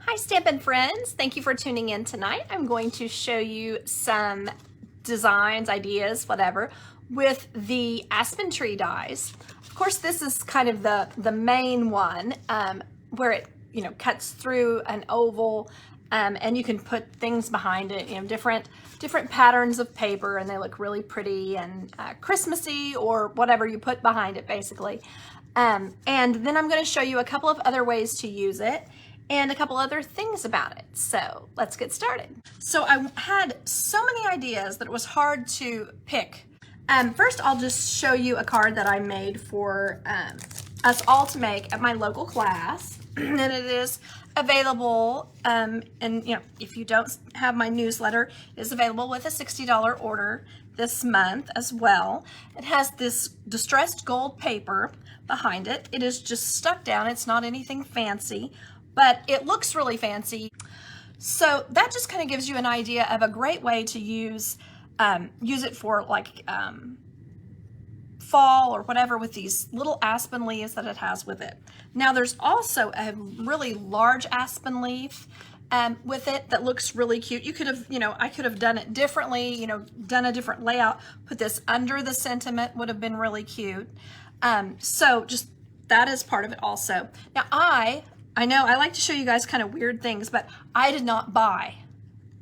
Hi Stampin' friends, thank you for tuning in tonight. I'm going to show you some designs, ideas, whatever, with the Aspen tree dies. Of course, this is kind of the main one where it cuts through an oval and you can put things behind it, different patterns of paper, and they look really pretty and Christmassy or whatever you put behind it basically. And then I'm going to show you a couple of other ways to use it and a couple other things about it. So let's get started. So I had so many ideas that it was hard to pick. First, I'll just show you a card that I made for us all to make at my local class. And it is available, and if you don't have my newsletter, it is available with a $60 order this month as well. It has this distressed gold paper behind it. It is just stuck down. It's not anything fancy, but it looks really fancy. So that just kind of gives you an idea of a great way to use it for like fall or whatever, with these little aspen leaves that it has with it. Now there's also a really large aspen leaf with it that looks really cute. You could have, I could have done it differently, done a different layout, put this under the sentiment, would have been really cute. So just that is part of it also. Now I know I like to show you guys kind of weird things, but I did not buy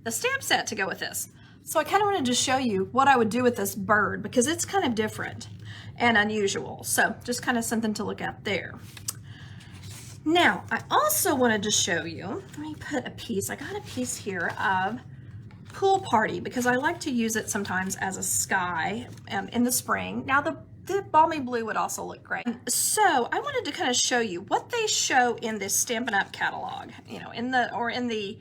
the stamp set to go with this. So I kind of wanted to show you what I would do with this bird, because it's kind of different and unusual. So just kind of something to look at there. Now, I also wanted to show you, let me put a piece, I got a piece here of Pool Party, because I like to use it sometimes as a sky in the spring. Now the balmy blue would also look great. So I wanted to kind of show you what they show in this Stampin' Up! Catalog, in the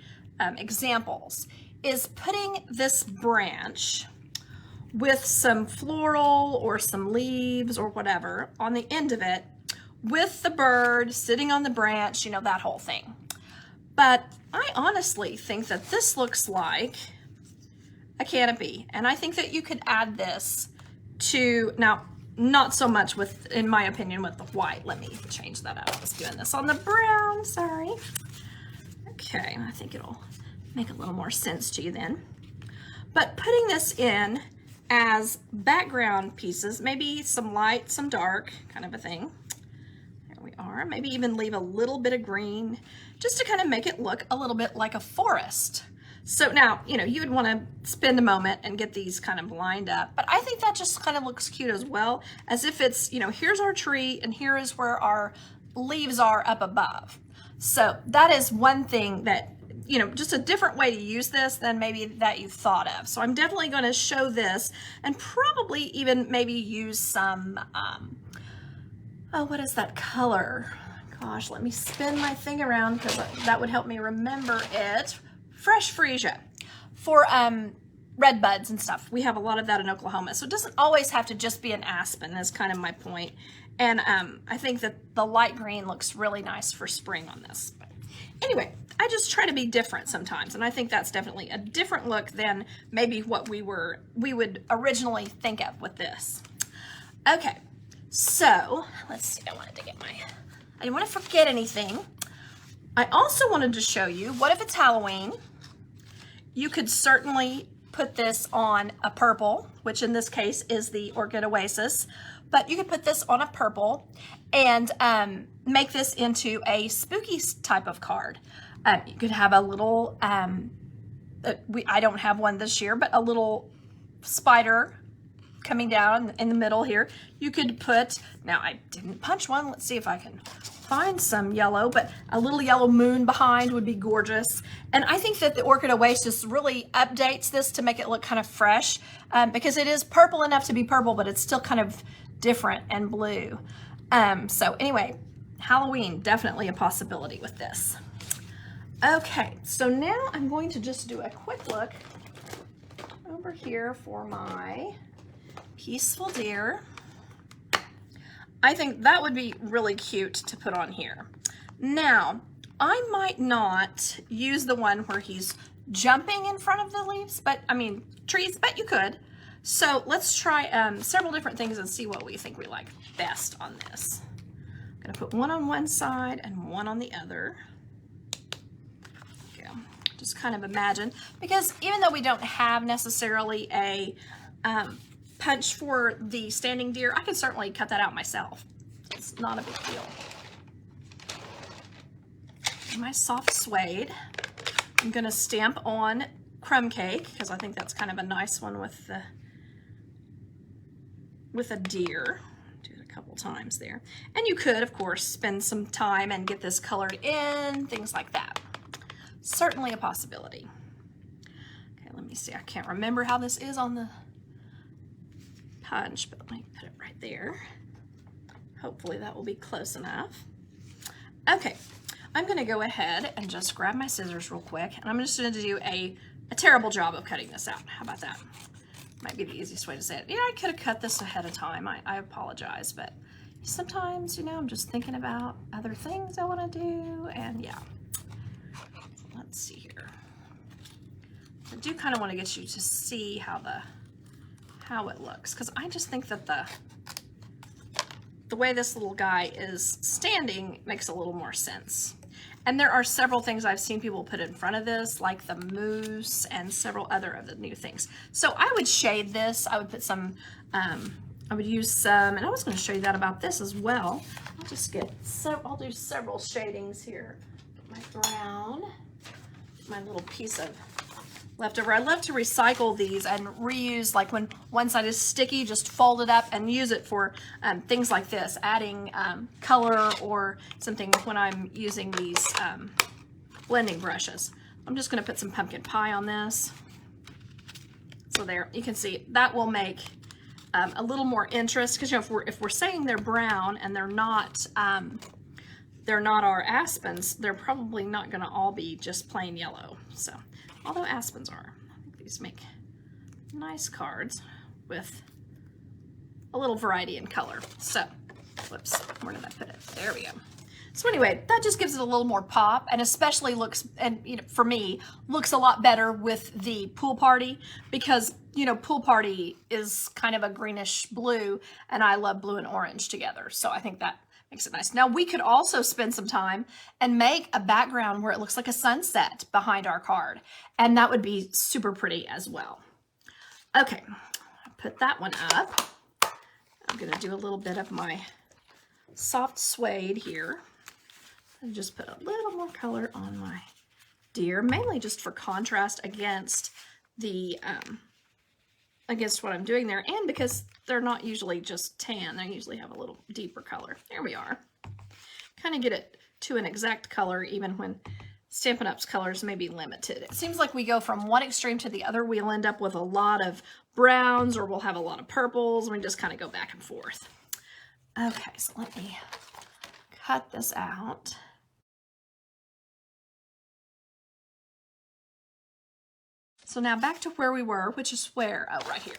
examples, is putting this branch with some floral or some leaves or whatever on the end of it, with the bird sitting on the branch, that whole thing. But I honestly think that this looks like a canopy, and I think that you could add this to, now not so much with, in my opinion, with the white. Let me change that out. I was doing this on the brown, sorry. Okay, I think it'll make a little more sense to you then. But putting this in as background pieces, maybe some light, some dark, kind of a thing. There we are. Maybe even leave a little bit of green, just to kind of make it look a little bit like a forest. So now, you would want to spend a moment and get these kind of lined up, but I think that just kind of looks cute as well, as if it's, here's our tree and here is where our leaves are up above. So that is one thing that, just a different way to use this than maybe that you thought of. So I'm definitely going to show this, and probably even maybe use some, oh, what is that color? Gosh, let me spin my thing around, because that would help me remember it. Fresh freesia for red buds and stuff. We have a lot of that in Oklahoma, so it doesn't always have to just be an aspen. That's kind of my point. And I think that the light green looks really nice for spring on this. But anyway, I just try to be different sometimes, and I think that's definitely a different look than maybe what we would originally think of with this. Okay, so let's see. I didn't want to forget anything. I also wanted to show you, what if it's Halloween? You could certainly put this on a purple, which in this case is the Orchid Oasis, but you could put this on a purple and make this into a spooky type of card. You could have a little, I don't have one this year, but a little spider coming down in the middle here. You could put, now I didn't punch one, let's see if I can find some yellow, but a little yellow moon behind would be gorgeous. And I think that the Orchid Oasis really updates this to make it look kind of fresh, because it is purple enough to be purple, but it's still kind of different and blue. So anyway, Halloween, definitely a possibility with this. Okay, so now I'm going to just do a quick look over here for my Peaceful Deer. I think that would be really cute to put on here. Now, I might not use the one where he's jumping in front of the leaves, trees, but you could. So let's try several different things and see what we think we like best on this. I'm gonna put one on one side and one on the other. Just kind of imagine, because even though we don't have necessarily a punch for the standing deer, I can certainly cut that out myself. It's not a big deal. My soft suede. I'm gonna stamp on crumb cake because I think that's kind of a nice one with a deer. Do it a couple times there. And you could, of course, spend some time and get this colored in, things like that. Certainly a possibility. Okay, let me see. I can't remember how this is on the punch, but let me put it right there. Hopefully that will be close enough. Okay, I'm gonna go ahead and just grab my scissors real quick, and I'm just gonna do a terrible job of cutting this out. How about that? Might be the easiest way to say it. Yeah, I could have cut this ahead of time. I apologize, but sometimes, you know, I'm just thinking about other things I wanna do, and yeah. Let's see here. I do kind of want to get you to see how it looks, because I just think that the way this little guy is standing makes a little more sense. And there are several things I've seen people put in front of this, like the moose and several other of the new things. So I would shade this. I would put some, I would use some, and I was going to show you that about this as well. I'll just get, I'll do several shadings here. My brown, my little piece of leftover. I love to recycle these and reuse, like when one side is sticky, just fold it up and use it for things like this, adding color or something when I'm using these blending brushes. I'm just going to put some pumpkin pie on this. So there, you can see that will make a little more interest, because, you know, if we're saying they're brown and they're not our aspens, they're probably not going to all be just plain yellow. So, although aspens are, I think these make nice cards with a little variety in color. So, whoops, where did I put it? There we go. So anyway, that just gives it a little more pop, and especially looks, and you know, for me, looks a lot better with the pool party, because, you know, pool party is kind of a greenish blue, and I love blue and orange together. So I think that makes it nice. Now we could also spend some time and make a background where it looks like a sunset behind our card, and that would be super pretty as well. Okay, put that one up. I'm gonna do a little bit of my soft suede here and just put a little more color on my deer, mainly just for contrast against the against what I'm doing there, and because they're not usually just tan, they usually have a little deeper color. There we are. Kind of get it to an exact color even when Stampin' Up's colors may be limited. It seems like we go from one extreme to the other. We'll end up with a lot of browns, or we'll have a lot of purples, and we just kind of go back and forth. Okay, so let me cut this out. So now back to where we were, which is where, oh, right here.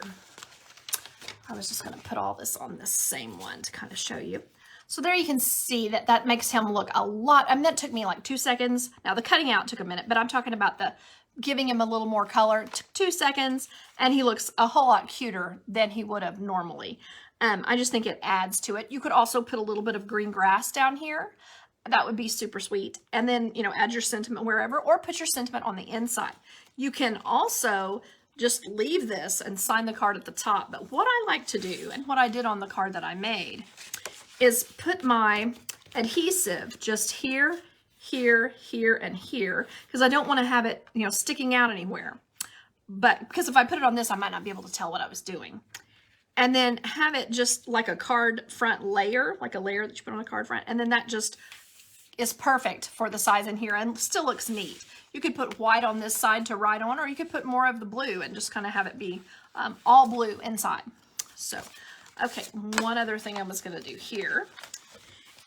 I was just going to put all this on this same one to kind of show you. So there you can see that that makes him look a lot, I mean, that took me like 2 seconds. Now the cutting out took a minute, but I'm talking about the giving him a little more color. It took 2 seconds, and he looks a whole lot cuter than he would have normally. I just think it adds to it. You could also put a little bit of green grass down here. That would be super sweet. And then, you know, add your sentiment wherever, or put your sentiment on the inside. You can also just leave this and sign the card at the top. But what I like to do, and what I did on the card that I made, is put my adhesive just here, here, here, and here, because I don't want to have it, you know, sticking out anywhere. But because if I put it on this, I might not be able to tell what I was doing. And then have it just like a card front layer, like a layer that you put on a card front, and then that just is perfect for the size in here and still looks neat. You could put white on this side to write on, or you could put more of the blue and just kind of have it be all blue inside. So, okay, one other thing I was going to do here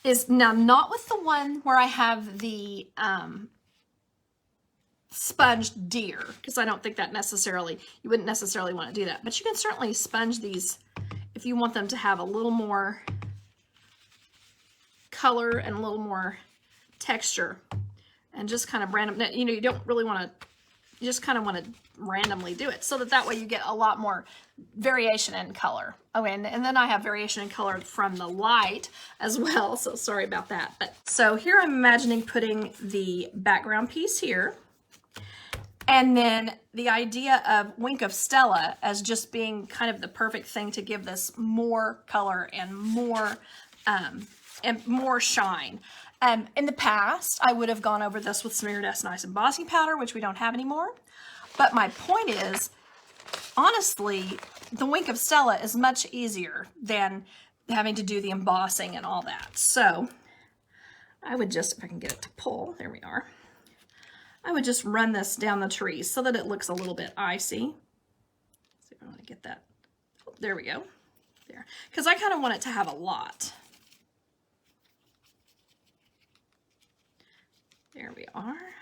is, now not with the one where I have the sponge deer, because I don't think that necessarily, you wouldn't necessarily want to do that, but you can certainly sponge these if you want them to have a little more color and a little more texture, and just kind of random, you know, you don't really want to, you just kind of want to randomly do it, so that way you get a lot more variation in color. Oh, and then I have variation in color from the light as well, so sorry about that. But so here I'm imagining putting the background piece here, And then the idea of Wink of Stella as just being kind of the perfect thing to give this more color and more shine. In the past, I would have gone over this with some iridescent ice embossing powder, which we don't have anymore. But my point is, honestly, the Wink of Stella is much easier than having to do the embossing and all that. So I would just, if I can get it to pull, there we are. I would just run this down the trees so that it looks a little bit icy. Let's see if I want to get that. Oh, there we go. There. Because I kind of want it to have a lot. There we are.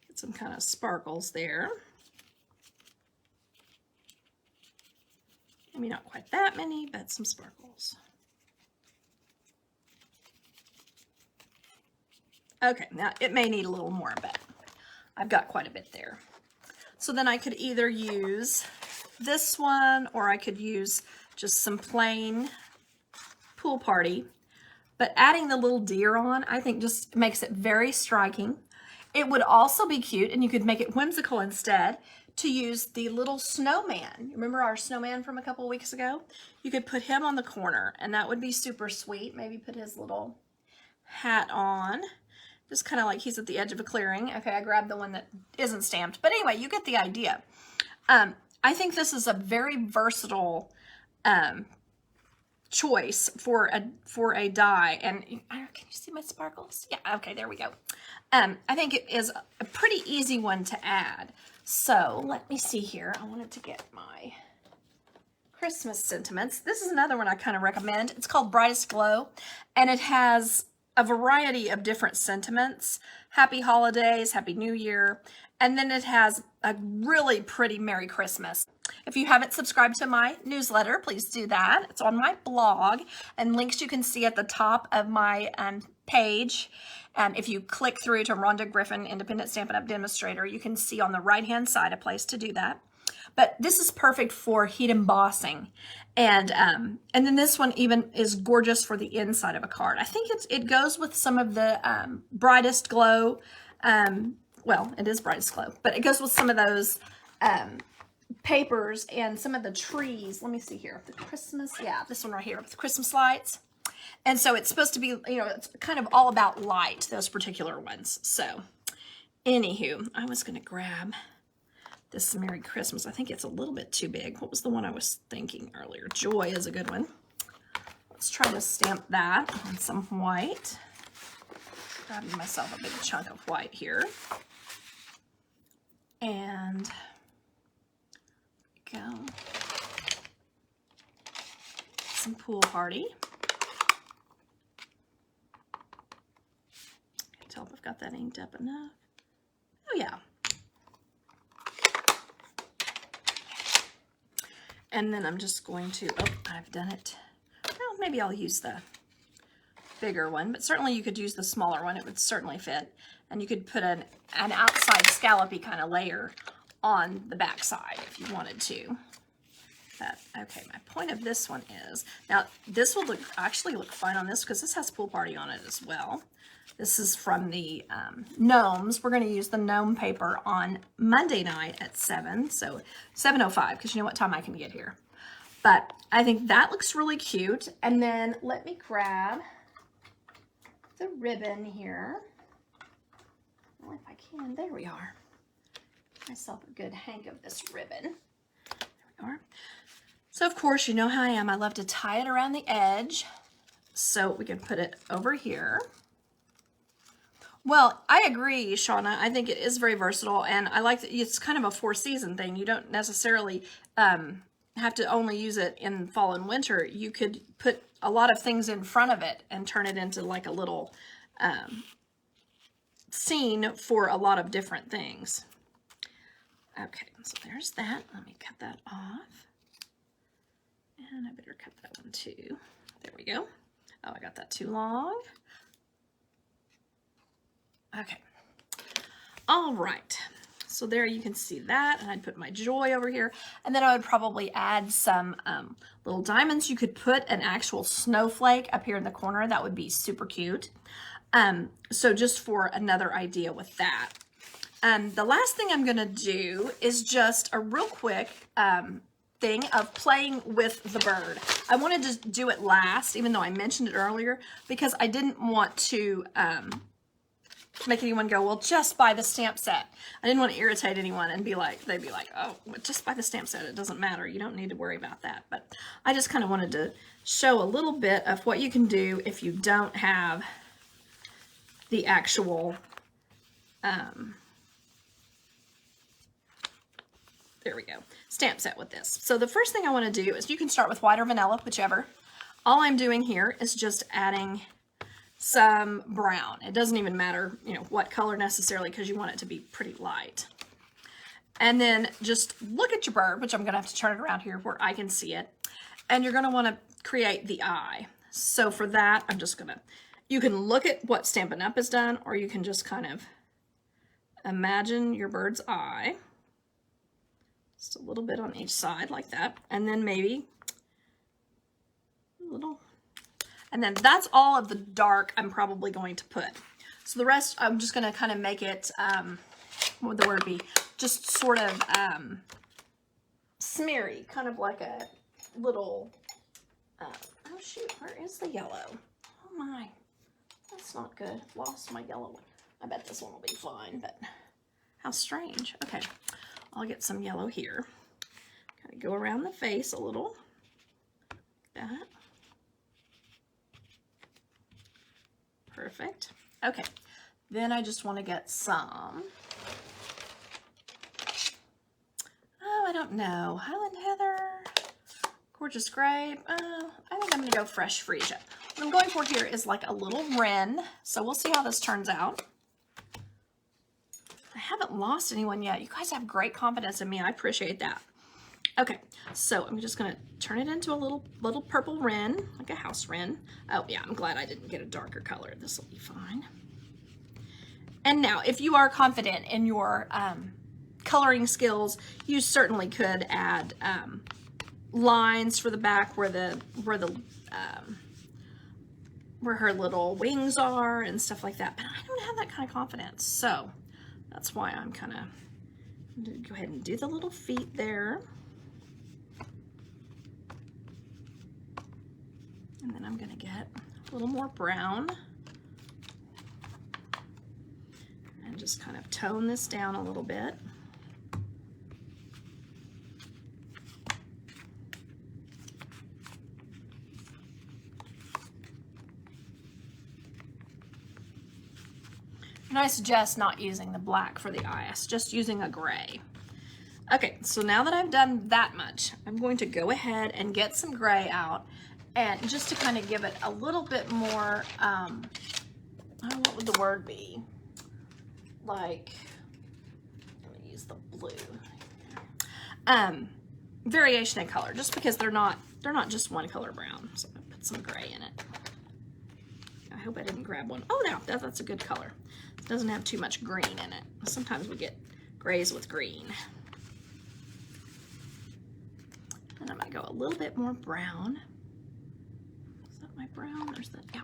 Get some kind of sparkles there. Maybe not quite that many, but some sparkles. Okay, now it may need a little more, but I've got quite a bit there. So then I could either use this one, or I could use just some plain Pool Party. But adding the little deer on, I think just makes it very striking. It would also be cute, and you could make it whimsical instead, to use the little snowman. Remember our snowman from a couple of weeks ago? You could put him on the corner, and that would be super sweet. Maybe put his little hat on, just kind of like he's at the edge of a clearing. Okay, I grabbed the one that isn't stamped. But anyway, you get the idea. I think this is a very versatile choice for a die. And can you see my sparkles? Yeah, okay, there we go. I think it is a pretty easy one to add. So let me see here. I wanted to get my Christmas sentiments. This is another one I kind of recommend. It's called Brightest Glow, and it has a variety of different sentiments. Happy holidays, Happy New Year, and then it has a really pretty Merry Christmas. If you haven't subscribed to my newsletter, please do that. It's on my blog, and links you can see at the top of my page. If you click through to Rhonda Griffin, Independent Stampin' Up! Demonstrator, you can see on the right-hand side a place to do that. But this is perfect for heat embossing. And then this one even is gorgeous for the inside of a card. I think it goes with some of the Brightest Glow. Well, it is Brightest Glow, but it goes with some of those papers and some of the trees. Let me see here. The Christmas, yeah, this one right here with the Christmas lights. And so it's supposed to be, you know, it's kind of all about light, those particular ones. So, anywho, I was going to grab this Merry Christmas. I think it's a little bit too big. What was the one I was thinking earlier? Joy is a good one. Let's try to stamp that on some white. Grabbing myself a big chunk of white here. And there we go. Some Pool Party. Tell if I've got that inked up enough. Oh yeah. And then I'm just going to, oh, I've done it. Well, maybe I'll use the bigger one, but certainly you could use the smaller one. It would certainly fit. And you could put an outside scallopy kind of layer on the back side if you wanted to. But, okay, my point of this one is, now this will actually look fine on this because this has Pool Party on it as well. This is from the gnomes. We're going to use the gnome paper on Monday night at 7, so 7:05, because you know what time I can get here. But I think that looks really cute. And then let me grab the ribbon here. Oh, if I can, there we are. Give myself a good hank of this ribbon. There we are. So of course, you know how I am. I love to tie it around the edge. So we can put it over here. Well, I agree, Shauna. I think it is very versatile, and I like that it's kind of a 4-season thing. You don't necessarily have to only use it in fall and winter. You could put a lot of things in front of it and turn it into like a little scene for a lot of different things. Okay, so there's that. Let me cut that off. And I better cut that one too. There we go. Oh, I got that too long. Okay, all right, so there you can see that, and I'd put my Joy over here, and then I would probably add some little diamonds. You could put an actual snowflake up here in the corner. That would be super cute. So just for another idea with that. The last thing I'm going to do is just a real quick thing of playing with the bird. I wanted to do it last, even though I mentioned it earlier, because I didn't want to make anyone go, well, just buy the stamp set. I didn't want to irritate anyone and they'd be like, oh, just buy the stamp set. It doesn't matter. You don't need to worry about that. But I just kind of wanted to show a little bit of what you can do if you don't have the actual there we go, stamp set with this. So the first thing I want to do is, you can start with white or vanilla, whichever. All I'm doing here is just adding some brown. It doesn't even matter, you know, what color necessarily, because you want it to be pretty light. And then just look at your bird, which I'm going to have to turn it around here where I can see it. And you're going to want to create the eye. So for that, I'm just going to, you can look at what Stampin' Up! Has done, or you can just kind of imagine your bird's eye. Just a little bit on each side like that. And then maybe a little. And then that's all of the dark I'm probably going to put. So the rest, I'm just going to kind of make it, what would the word be? Just sort of smeary, kind of like a little, oh shoot, where is the yellow? Oh my, that's not good. Lost my yellow one. I bet this one will be fine, but how strange. Okay, I'll get some yellow here. Kind of go around the face a little, like that. Perfect. Okay, then I just want to get some, oh, I don't know, Highland Heather, Gorgeous Grape. I think I'm going to go Fresh Freesia. What I'm going for here is like a little wren, so we'll see how this turns out. I haven't lost anyone yet. You guys have great confidence in me. I appreciate that. Okay, so I'm just going to turn it into a little purple wren, like a house wren. Oh yeah, I'm glad I didn't get a darker color. This will be fine. And now, if you are confident in your coloring skills, you certainly could add lines for the back where her little wings are and stuff like that. But I don't have that kind of confidence, so that's why I'm kind of go ahead and do the little feet there. And then I'm going to get a little more brown and just kind of tone this down a little bit. And I suggest not using the black for the eyes, just using a gray. Okay, so now that I've done that much, I'm going to go ahead and get some gray out, and just to kind of give it a little bit more, what would the word be? Like, let me use the blue. Variation in color, just because they're not just one color brown. So I put some gray in it. I hope I didn't grab one. Oh no, that's a good color. It doesn't have too much green in it. Sometimes we get grays with green. And I'm going to go a little bit more brown. Is that my brown? There's that, yeah.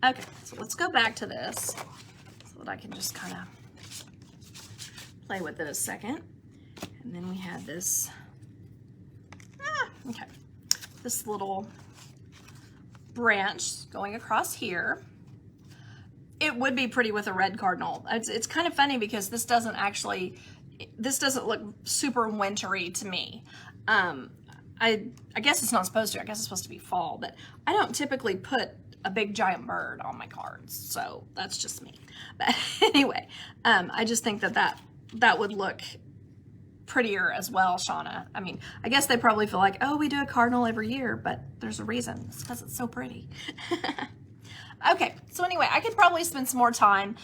Okay, so let's go back to this so that I can just kind of play with it a second. And then we had this, okay, this little branch going across here. It would be pretty with a red cardinal. It's kind of funny because this doesn't look super wintry to me. I guess it's not supposed to. I guess it's supposed to be fall, but I don't typically put a big giant bird on my cards, so that's just me. But anyway, I just think that would look prettier as well, Shauna. I mean, I guess they probably feel like, oh, we do a cardinal every year, but there's a reason. It's because it's so pretty. Okay, so anyway, I could probably spend some more time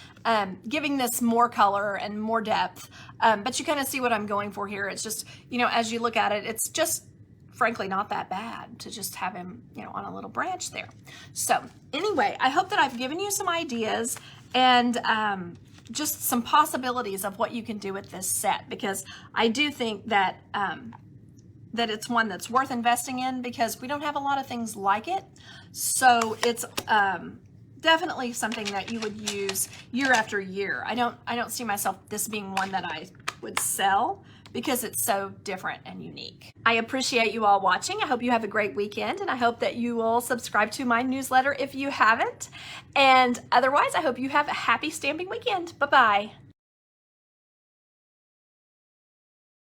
giving this more color and more depth, but you kind of see what I'm going for here. It's just, you know, as you look at it, it's just frankly not that bad to just have him, you know, on a little branch there. So anyway, I hope that I've given you some ideas, and just some possibilities of what you can do with this set, because I do think that that it's one that's worth investing in, because we don't have a lot of things like it. So it's definitely something that you would use year after year. I don't see myself this being one that I would sell, because it's so different and unique. I appreciate you all watching. I hope you have a great weekend, and I hope that you will subscribe to my newsletter if you haven't. And otherwise, I hope you have a happy stamping weekend. Bye-bye.